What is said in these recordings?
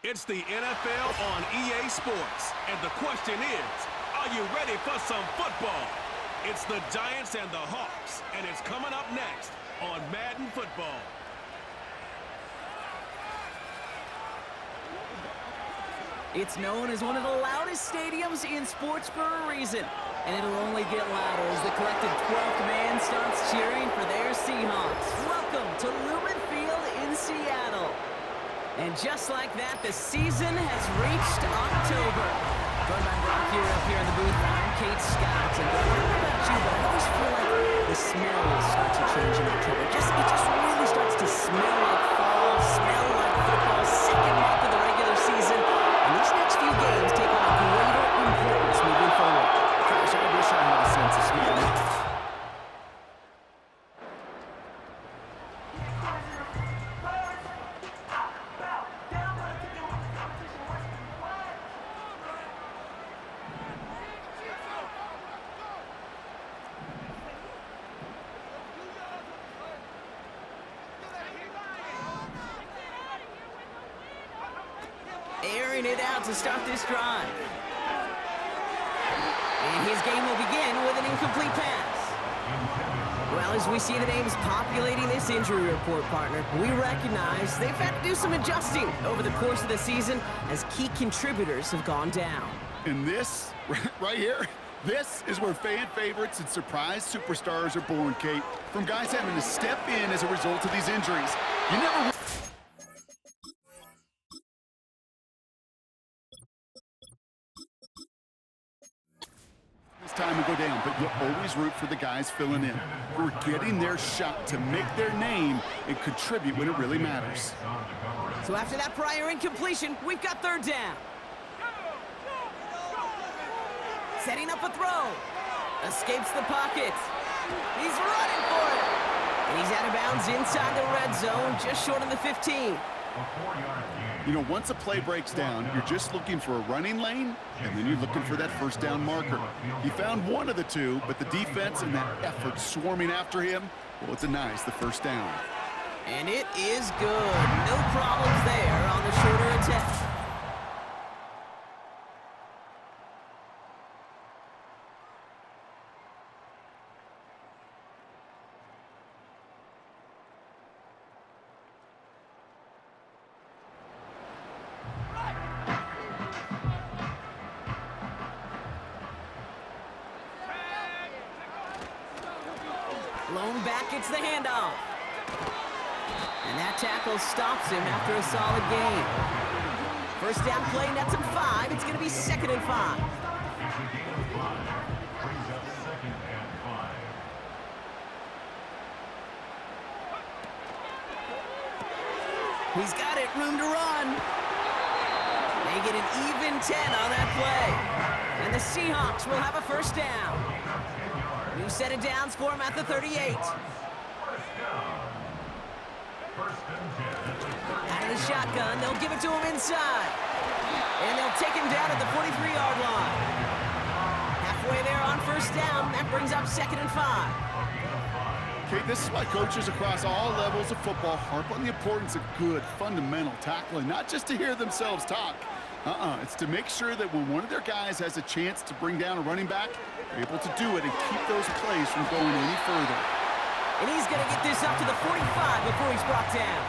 It's the NFL on EA Sports, and the question is, are you ready for some football? It's the Giants and the Hawks, and it's coming up next on Madden Football. It's known as one of the loudest stadiums in sports for a reason, and it'll only get louder as the collective 12th man starts cheering for their Seahawks. Welcome to Lumen Field in Seattle. And just like that, the season has reached October. Joined by Brock here up here in the booth, I'm Kate Scott. And I don't know about you, but I always feel like the smells start to change in October. It just really starts to smell like fall, smell like football, second month of the regular season. And these next few games take on a greater importance moving forward. Gosh, I wish I had a sense of smell. Airing it out to start this drive. And his game will begin with an incomplete pass. Well, as we see the names populating this injury report, partner, we recognize they've had to do some adjusting over the course of the season as key contributors have gone down. And this, right here, this is where fan favorites and surprise superstars are born, Kate. From guys having to step in as a result of these injuries. You never... time to go down, but you'll always root for the guys filling in who are getting their shot to make their name and contribute when it really matters. So after that prior incompletion, we've got third down. Setting up a throw. Escapes the pocket. He's running for it. And he's out of bounds inside the red zone, just short of the 15. You know, once a play breaks down, you're just looking for a running lane, and then you're looking for that first down marker. He found one of the two, but the defense and that effort swarming after him, well, it denies the first down. And it is good. No problems there on the shorter attempt. Blown back, it's the handoff. And that tackle stops him after a solid gain. First down play, nets him 5. It's going to be 2nd and 5. He's got it, room to run. They get an even 10 on that play. And the Seahawks will have a first down. New set of downs for him at the 38. Out of the shotgun, they'll give it to him inside. And they'll take him down at the 43-yard line. Halfway there on first down, that brings up 2nd and 5. Kate, this is why coaches across all levels of football harp on the importance of good, fundamental tackling, not just to hear themselves talk. It's to make sure that when one of their guys has a chance to bring down a running back, they're able to do it and keep those plays from going any further. And he's going to get this up to the 45 before he's brought down.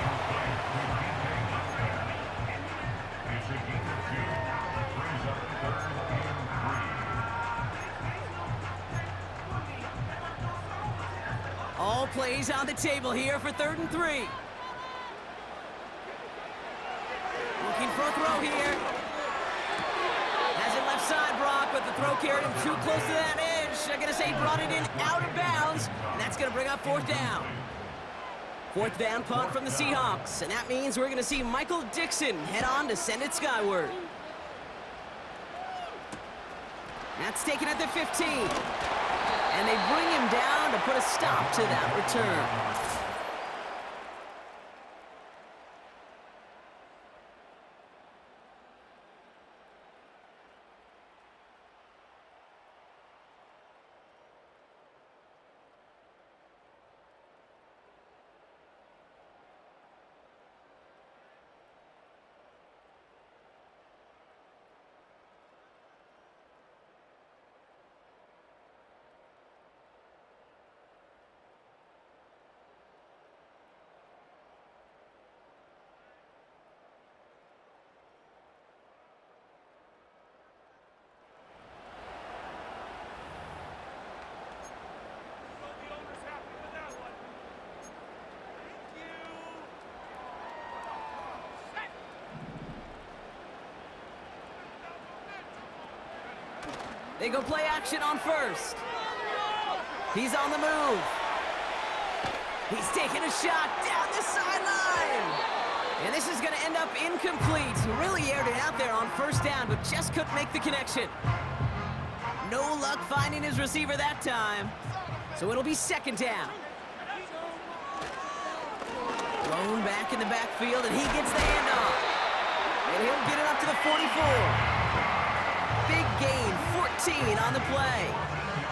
All plays on the table here for 3rd and 3. Looking for a throw here. Has it left side, Brock, but the throw carried him too close to that edge. I'm going to say he brought it in out of bounds, and that's going to bring up 4th down. 4th down punt from the Seahawks, and that means we're going to see Michael Dixon head on to send it skyward. That's taken at the 15. And they bring him down to put a stop to that return. They go play action on first. He's on the move. He's taking a shot down the sideline. And this is going to end up incomplete. He really aired it out there on first down, but just couldn't make the connection. No luck finding his receiver that time. So it'll be second down. Thrown back in the backfield, and he gets the handoff. And he'll get it up to the 44. Big gain, 14 on the play.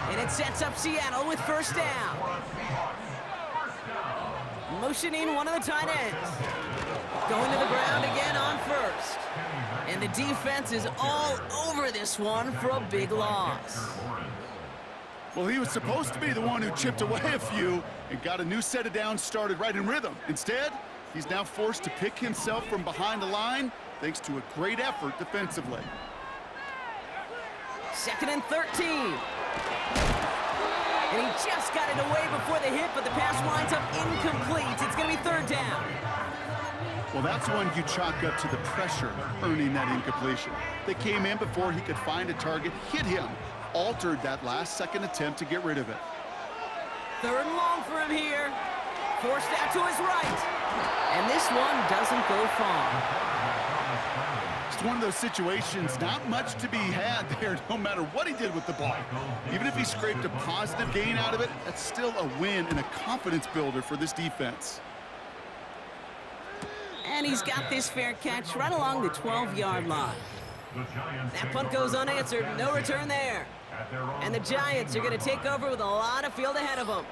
And it sets up Seattle with first down. Motioning one of the tight ends. Going to the ground again on first. And the defense is all over this one for a big loss. Well, he was supposed to be the one who chipped away a few and got a new set of downs started right in rhythm. Instead, he's now forced to pick himself from behind the line thanks to a great effort defensively. 2nd and 13. And he just got it away before the hit, but the pass winds up incomplete. It's going to be third down. Well, that's one you chalk up to the pressure earning that incompletion. They came in before he could find a target, hit him, altered that last-second attempt to get rid of it. 3rd and long for him here. Forced out to his right. And this one doesn't go far. It's one of those situations, not much to be had there no matter what he did with the ball. Even if he scraped a positive gain out of it, that's still a win and a confidence builder for this defense. And he's got this fair catch right along the 12-yard line. That punt goes unanswered, no return there. And the Giants are going to take over with a lot of field ahead of them.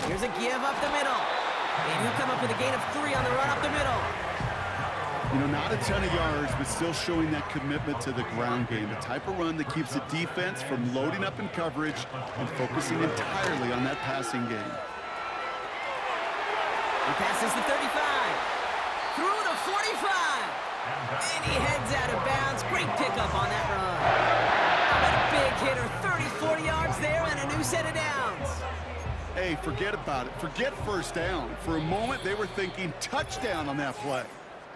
Here's a give up the middle. And he'll come up with a gain of 3 on the run up the middle. You know, not a ton of yards, but still showing that commitment to the ground game. The type of run that keeps the defense from loading up in coverage and focusing entirely on that passing game. He passes the 35. Through to 45. And he heads out of bounds. Great pickup on that run. How about a big hitter? 30, 40 yards there and a new set of downs. Hey, forget about it. Forget first down. For a moment, they were thinking touchdown on that play.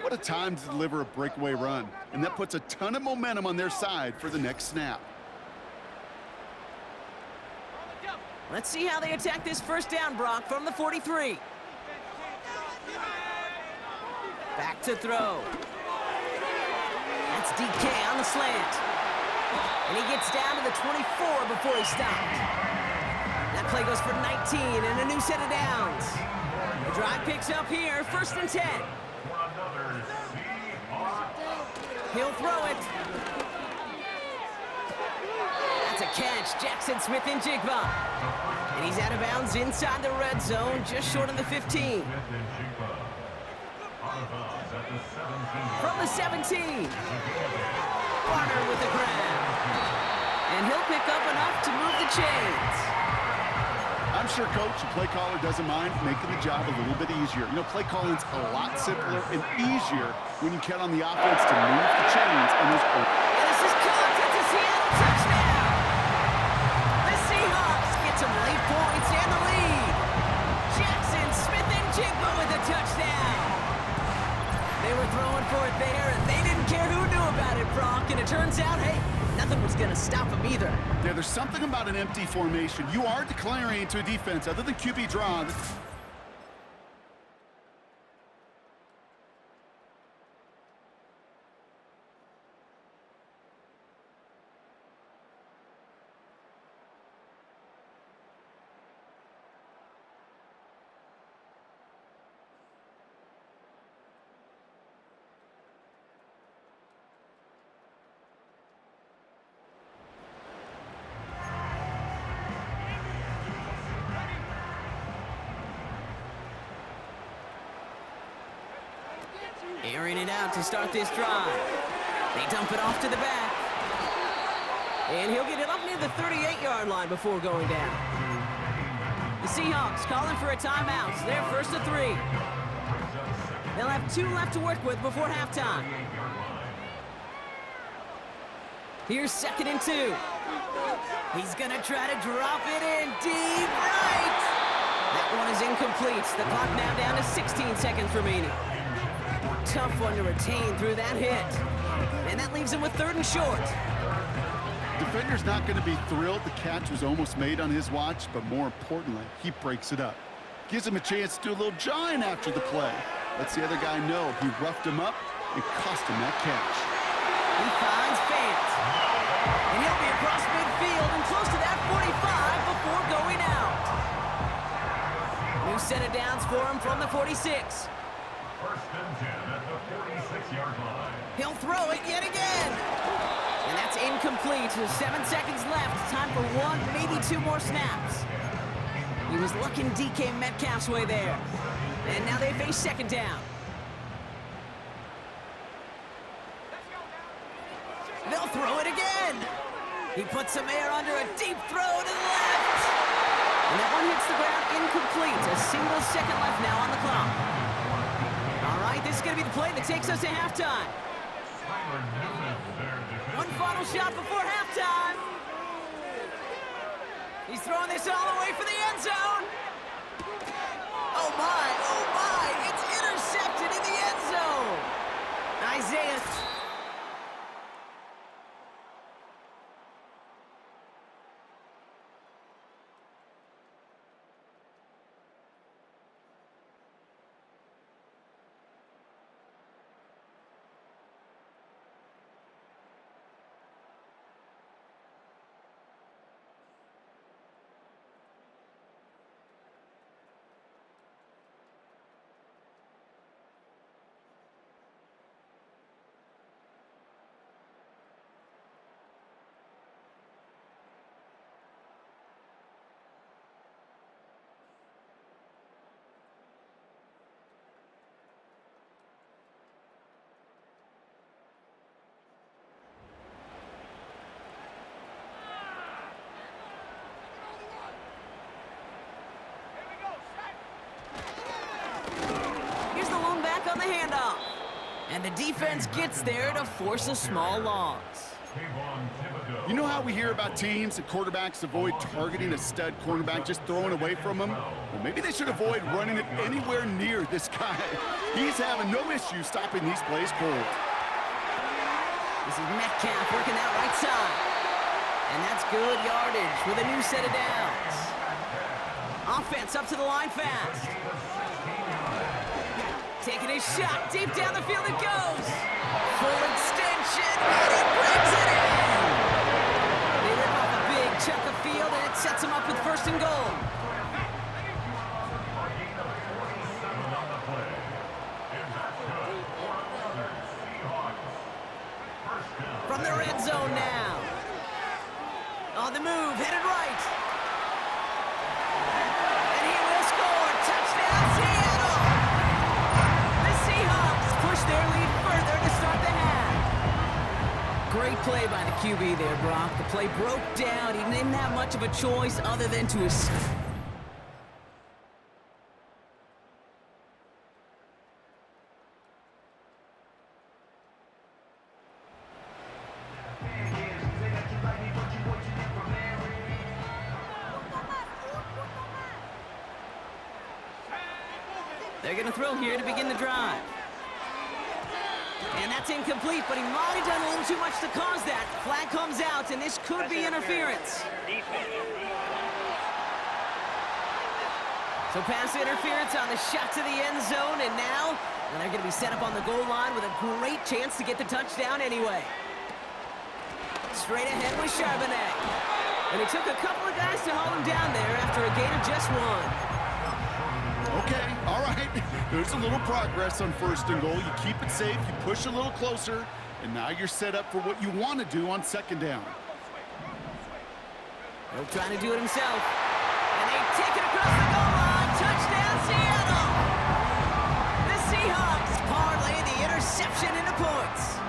What a time to deliver a breakaway run. And that puts a ton of momentum on their side for the next snap. Let's see how they attack this first down, Brock, from the 43. Back to throw. That's DK on the slant. And he gets down to the 24 before he stopped. That play goes for 19 and a new set of downs. The drive picks up here, 1st and 10. He'll throw it. That's a catch, Jackson Smith-Njigba. And he's out of bounds inside the red zone, just short of the 15. From the 17. Warner with the grab. And he'll pick up enough to move the chains. I'm sure, Coach, the play caller doesn't mind making the job a little bit easier. You know, play calling's a lot simpler and easier when you count on the offense to move the chains and those. And this is caught. It's a Seattle touchdown. The Seahawks get some late points and the lead. Jackson Smith-Njigba with a touchdown. They were throwing for it there, and they didn't care who knew about it, Brock. And it turns out, hey, nothing was going to stop him either. Yeah, there's something about an empty formation. You are declaring to a defense, other than QB draw. Airing it out to start this drive. They dump it off to the back. And he'll get it up near the 38-yard line before going down. The Seahawks calling for a timeout. So they're first to 3. They'll have 2 left to work with before halftime. Here's 2nd and 2. He's going to try to drop it in deep right. That one is incomplete. The clock now down to 16 seconds remaining. Tough one to retain through that hit. And that leaves him with 3rd and short. Defender's not going to be thrilled the catch was almost made on his watch, but more importantly, he breaks it up. Gives him a chance to do a little jawing after the play. Lets the other guy know he roughed him up and cost him that catch. He finds Fant. And he'll be across midfield and close to that 45 before going out. New set of downs for him from the 46. 1st and 10 at the 46-yard line. He'll throw it yet again. And that's incomplete. 7 seconds left. Time for 1, maybe 2 more snaps. He was looking DK Metcalf's way there. And now they face 2nd down. They'll throw it again. He puts some air under a deep throw to the left. And that one hits the ground incomplete. A single second left now on the clock. All right, this is going to be the play that takes us to halftime. One final shot before halftime. He's throwing this all the way for the end zone. Oh my, it's intercepted in the end zone. Isaiah. On the handoff. And the defense gets there to force a small loss. You know how we hear about teams that quarterbacks avoid targeting a stud cornerback, just throwing away from him? Well, maybe they should avoid running it anywhere near this guy. He's having no issue stopping these plays cold. This is Metcalf working that right side. And that's good yardage with a new set of downs. Offense up to the line fast. Taking his shot, deep down the field it goes. Full extension, and he brings it in. They rip off a big chunk of field, and it sets him up with 1st and goal. From the red zone now. On the move, headed right. And he will score. Touchdown, Seattle. Push their lead further to start the half. Great play by the QB there, Brock. The play broke down. He didn't have much of a choice other than to escape. They're going to throw here to begin the drive. And that's incomplete, but he might have done a little too much to cause that. Flag comes out, and this could be interference. So pass interference on the shot to the end zone, and now they're going to be set up on the goal line with a great chance to get the touchdown anyway. Straight ahead with Charbonnet. And it took a couple of guys to haul him down there after a gain of just 1. Okay, all right. There's a little progress on 1st and goal. You keep it safe, you push a little closer, and now you're set up for what you want to do on 2nd down. He'll try to do it himself. And they take it across the goal line. Touchdown, Seattle! The Seahawks parlay the interception into points.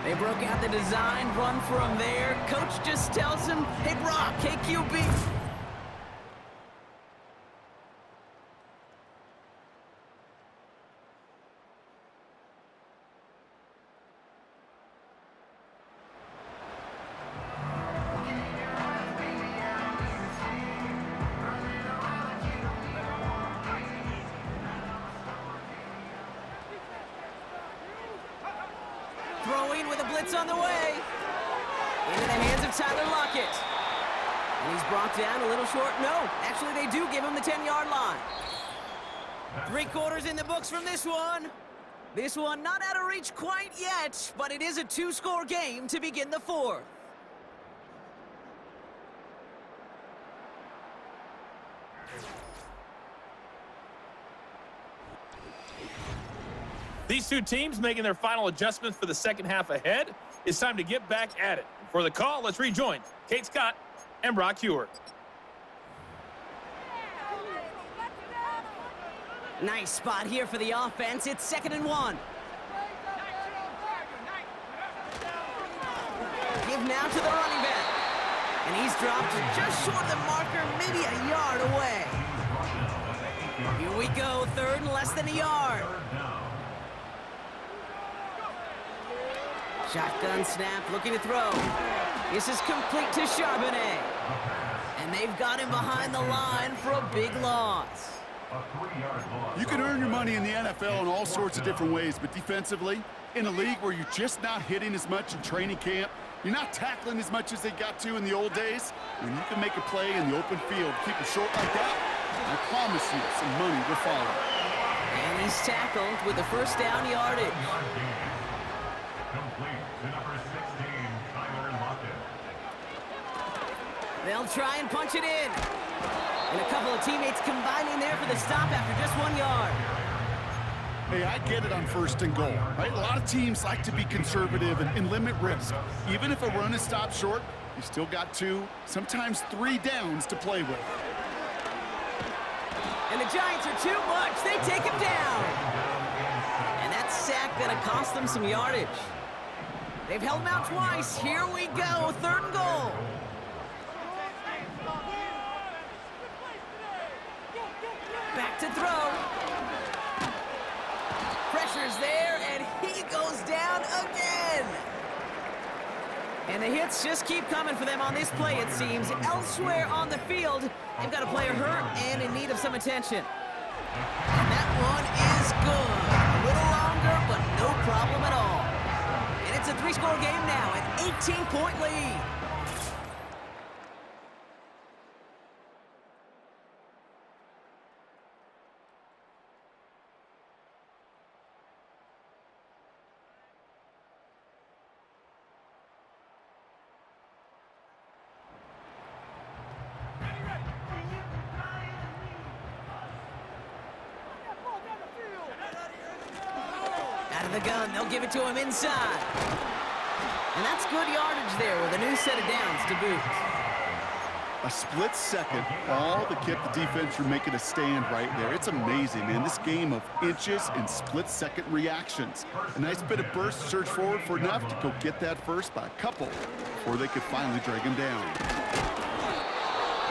They broke Check out the design run from there. Coach just tells him, hey, Brock, hey, QB. Throwing with a blitz on the way. Into the hands of Tyler Lockett. And he's brought down a little short. No, actually they do give him the 10-yard line. 3 quarters in the books from this one. This one not out of reach quite yet, but it is a 2-score game to begin the 4th. These two teams making their final adjustments for the second half ahead. It's time to get back at it. For the call, let's rejoin Kate Scott and Brock Hewer. Nice spot here for the offense. It's 2nd and 1. Give now to the running back. And he's dropped just short of the marker, maybe a yard away. Here we go, 3rd and less than a yard. Shotgun snap, looking to throw. This is complete to Charbonnet. And they've got him behind the line for a big loss. You can earn your money in the NFL in all sorts of different ways, but defensively, in a league where you're just not hitting as much in training camp, you're not tackling as much as they got to in the old days, when you can make a play in the open field, keep it short like that, I promise you some money will follow. And he's tackled with the first down yardage. Complete to number 16, Tyler Lockett. They'll try and punch it in. And a couple of teammates combining there for the stop after just 1 yard. Hey, I get it on 1st and goal, right? A lot of teams like to be conservative and limit risk. Even if a run is stopped short, you still got 2, sometimes 3 downs to play with. And the Giants are too much. They take him down. And that sack gonna cost them some yardage. They've held him out twice. Here we go, 3rd and goal. Back to throw. Pressure's there, and he goes down again. And the hits just keep coming for them on this play, it seems. Elsewhere on the field, they've got a player hurt and in need of some attention. And that one is good. A little longer, but no problem at all. And it's a 3-score game now, an 18-point lead. Out of the gun, they'll give it to him inside. And that's good yardage there with a new set of downs to boot. A split second, all that kept the defense from making a stand right there. It's amazing, man. This game of inches and split-second reactions. A nice bit of burst, surge forward for enough to go get that first by a couple before they could finally drag him down.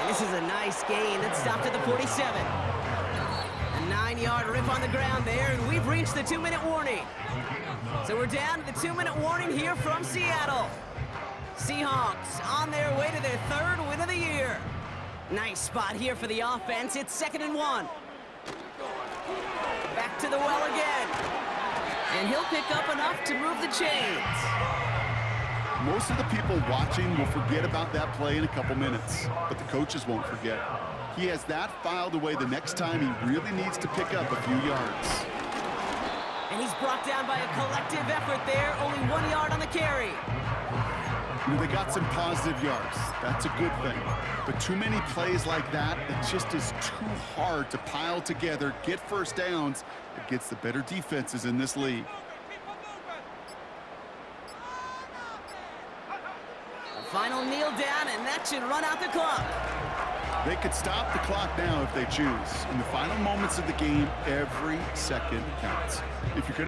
And this is a nice gain that stopped at the 47. A 9-yard rip on the ground there, and we've reached the 2-minute warning. So we're down to the 2-minute warning here from Seattle. Seahawks on their way to their 3rd win of the year. Nice spot here for the offense. It's 2nd and 1. Back to the well again. And he'll pick up enough to move the chains. Most of the people watching will forget about that play in a couple minutes, but the coaches won't forget. He has that filed away the next time he really needs to pick up a few yards. And he's brought down by a collective effort there. Only 1 yard on the carry. You know, they got some positive yards. That's a good thing. But too many plays like that, it just is too hard to pile together, get first downs against the better defenses in this league. A final kneel down, and that should run out the clock. They could stop the clock now if they choose. In the final moments of the game, every second counts. If you're